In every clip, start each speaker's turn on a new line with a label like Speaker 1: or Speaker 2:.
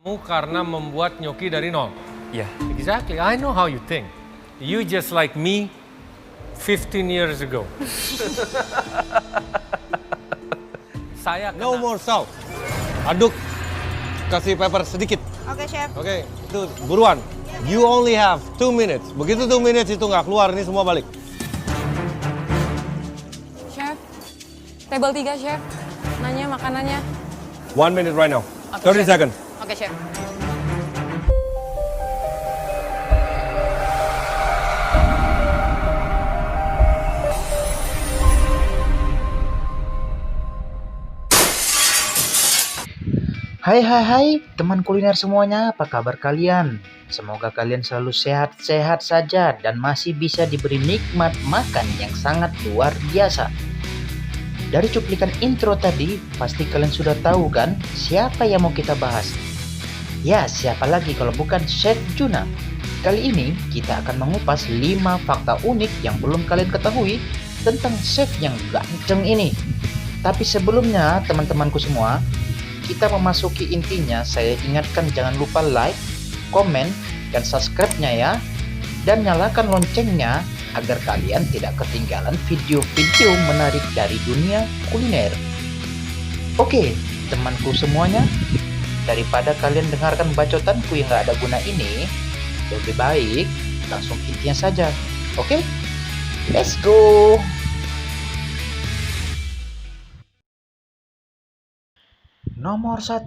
Speaker 1: Karena membuat nyoki dari nol.
Speaker 2: Yeah.
Speaker 1: Exactly. I know how you think. You just like me 15 years ago. Saya
Speaker 3: No
Speaker 1: kena.
Speaker 3: more salt. Aduk. Kasih pepper sedikit.
Speaker 4: Oke, Chef.
Speaker 3: Oke, itu buruan. You only have 2 minutes. Begitu 2 minutes itu nggak keluar, ini semua balik.
Speaker 5: Chef, table 3, Chef. Nanya makanannya.
Speaker 3: 1 minute right now.
Speaker 5: Oke,
Speaker 3: 30
Speaker 5: Chef.
Speaker 3: seconds.
Speaker 5: Oke, Chef.
Speaker 6: Hai teman kuliner semuanya, apa kabar kalian? Semoga kalian selalu sehat-sehat saja dan masih bisa diberi nikmat makan yang sangat luar biasa. Dari cuplikan intro tadi, pasti kalian sudah tahu kan siapa yang mau kita bahas? Ya, siapa lagi kalau bukan Chef Juna. Kali ini kita akan mengupas 5 fakta unik yang belum kalian ketahui tentang chef yang ganteng ini. Tapi sebelumnya teman-temanku semua, kita memasuki intinya, saya ingatkan jangan lupa like, komen, dan subscribe-nya ya. Dan nyalakan loncengnya agar kalian tidak ketinggalan video-video menarik dari dunia kuliner. Oke, temanku semuanya, daripada kalian dengarkan bacotanku yang gak ada guna ini, lebih baik langsung intinya saja. Oke? Let's go! Nomor 1.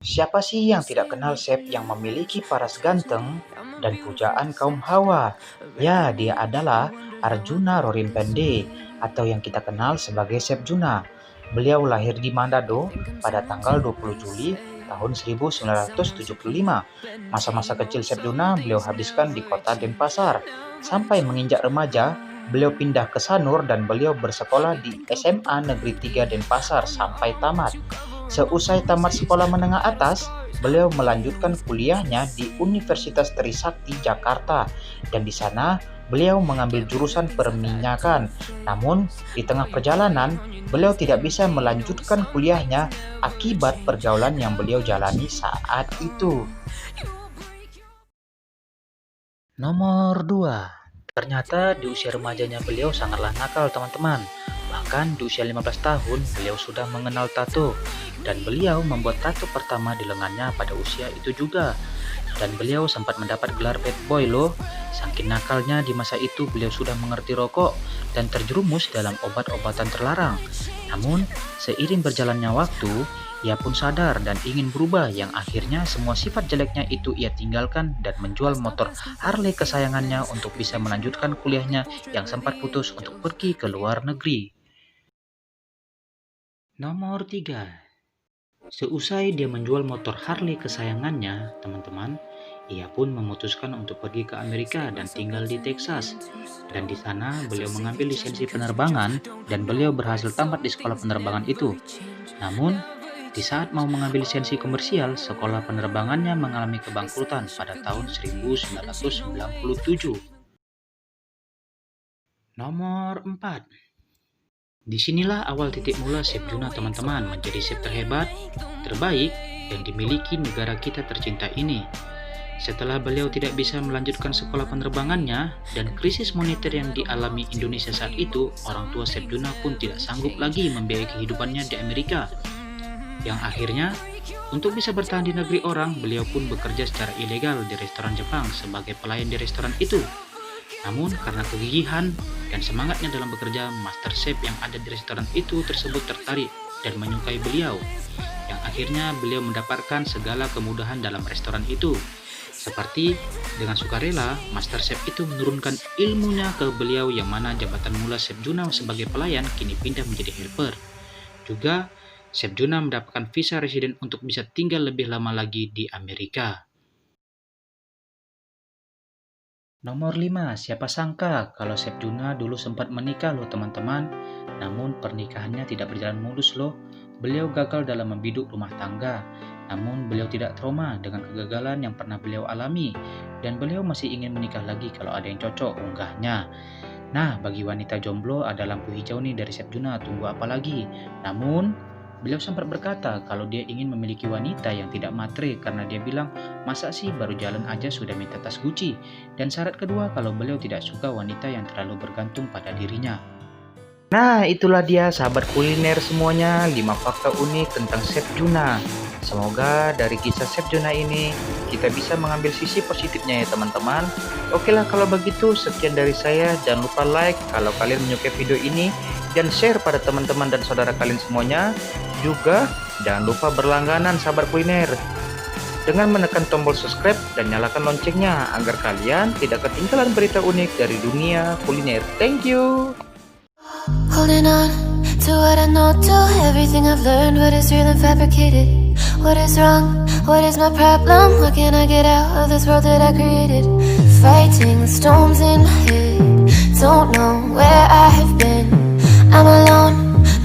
Speaker 6: Siapa sih yang tidak kenal chef yang memiliki paras ganteng dan pujaan kaum hawa? Ya, dia adalah Arjuna Rorimpende atau yang kita kenal sebagai Chef Juna. Beliau lahir di Manado pada tanggal 20 Juli tahun 1975. Masa-masa kecil Chef Juna beliau habiskan di kota Denpasar. Sampai menginjak remaja, beliau pindah ke Sanur dan beliau bersekolah di SMA Negeri 3 Denpasar sampai tamat. Seusai tamat sekolah menengah atas, beliau melanjutkan kuliahnya di Universitas Trisakti Jakarta dan di sana beliau mengambil jurusan perminyakan. Namun di tengah perjalanan, beliau tidak bisa melanjutkan kuliahnya akibat pergaulan yang beliau jalani saat itu. Nomor 2. Ternyata di usia remajanya beliau sangatlah nakal teman-teman. Bahkan di usia 15 tahun beliau sudah mengenal tato. Dan beliau membuat tato pertama di lengannya pada usia itu juga. Dan beliau sempat mendapat gelar bad boy loh. Saking nakalnya di masa itu beliau sudah mengerti rokok dan terjerumus dalam obat-obatan terlarang. Namun seiring berjalannya waktu, ia pun sadar dan ingin berubah yang akhirnya semua sifat jeleknya itu ia tinggalkan dan menjual motor Harley kesayangannya untuk bisa melanjutkan kuliahnya yang sempat putus untuk pergi ke luar negeri. Nomor 3. Seusai dia menjual motor Harley kesayangannya, teman-teman, ia pun memutuskan untuk pergi ke Amerika dan tinggal di Texas. Dan di sana beliau mengambil lisensi penerbangan dan beliau berhasil tamat di sekolah penerbangan itu. Namun, di saat mau mengambil lisensi komersial, sekolah penerbangannya mengalami kebangkrutan pada tahun 1997. Nomor 4. Disinilah awal titik mula Chef Juna teman-teman menjadi chef terhebat, terbaik, yang dimiliki negara kita tercinta ini. Setelah beliau tidak bisa melanjutkan sekolah penerbangannya dan krisis moneter yang dialami Indonesia saat itu, orang tua Chef Juna pun tidak sanggup lagi membiayai kehidupannya di Amerika. Yang akhirnya, untuk bisa bertahan di negeri orang, beliau pun bekerja secara ilegal di restoran Jepang sebagai pelayan di restoran itu. Namun karena kegigihan dan semangatnya dalam bekerja, master chef yang ada di restoran itu tersebut tertarik dan menyukai beliau. Yang akhirnya beliau mendapatkan segala kemudahan dalam restoran itu. Seperti dengan sukarela, master chef itu menurunkan ilmunya ke beliau yang mana jabatan mula Chef Juna sebagai pelayan kini pindah menjadi helper. Juga Chef Juna mendapatkan visa residen untuk bisa tinggal lebih lama lagi di Amerika. Nomor 5, siapa sangka kalau Chef Juna dulu sempat menikah loh teman-teman. Namun pernikahannya tidak berjalan mulus loh. Beliau gagal dalam membiduk rumah tangga. Namun beliau tidak trauma dengan kegagalan yang pernah beliau alami. Dan beliau masih ingin menikah lagi kalau ada yang cocok, unggahnya. Nah, bagi wanita jomblo ada lampu hijau nih dari Chef Juna, tunggu apa lagi? Namun Beliau sempat berkata kalau dia ingin memiliki wanita yang tidak matre karena dia bilang, masa sih baru jalan aja sudah minta tas Gucci. Dan syarat kedua kalau beliau tidak suka wanita yang terlalu bergantung pada dirinya. Nah, itulah dia sahabat kuliner semuanya, 5 fakta unik tentang Chef Juna. Semoga dari kisah Chef Juna ini kita bisa mengambil sisi positifnya ya teman-teman. Oke lah kalau begitu, sekian dari saya. Jangan lupa like kalau kalian menyukai video ini dan share pada teman-teman dan saudara kalian semuanya. Juga jangan lupa berlangganan sahabat kuliner dengan menekan tombol subscribe dan nyalakan loncengnya agar kalian tidak ketinggalan berita unik dari dunia kuliner. Thank you.
Speaker 2: Holding on to what I know, to everything I've learned. What is real and fabricated? What is wrong? What is my problem? How can I get out of this world that I created? Fighting storms in my head, don't know where I have been. I'm alone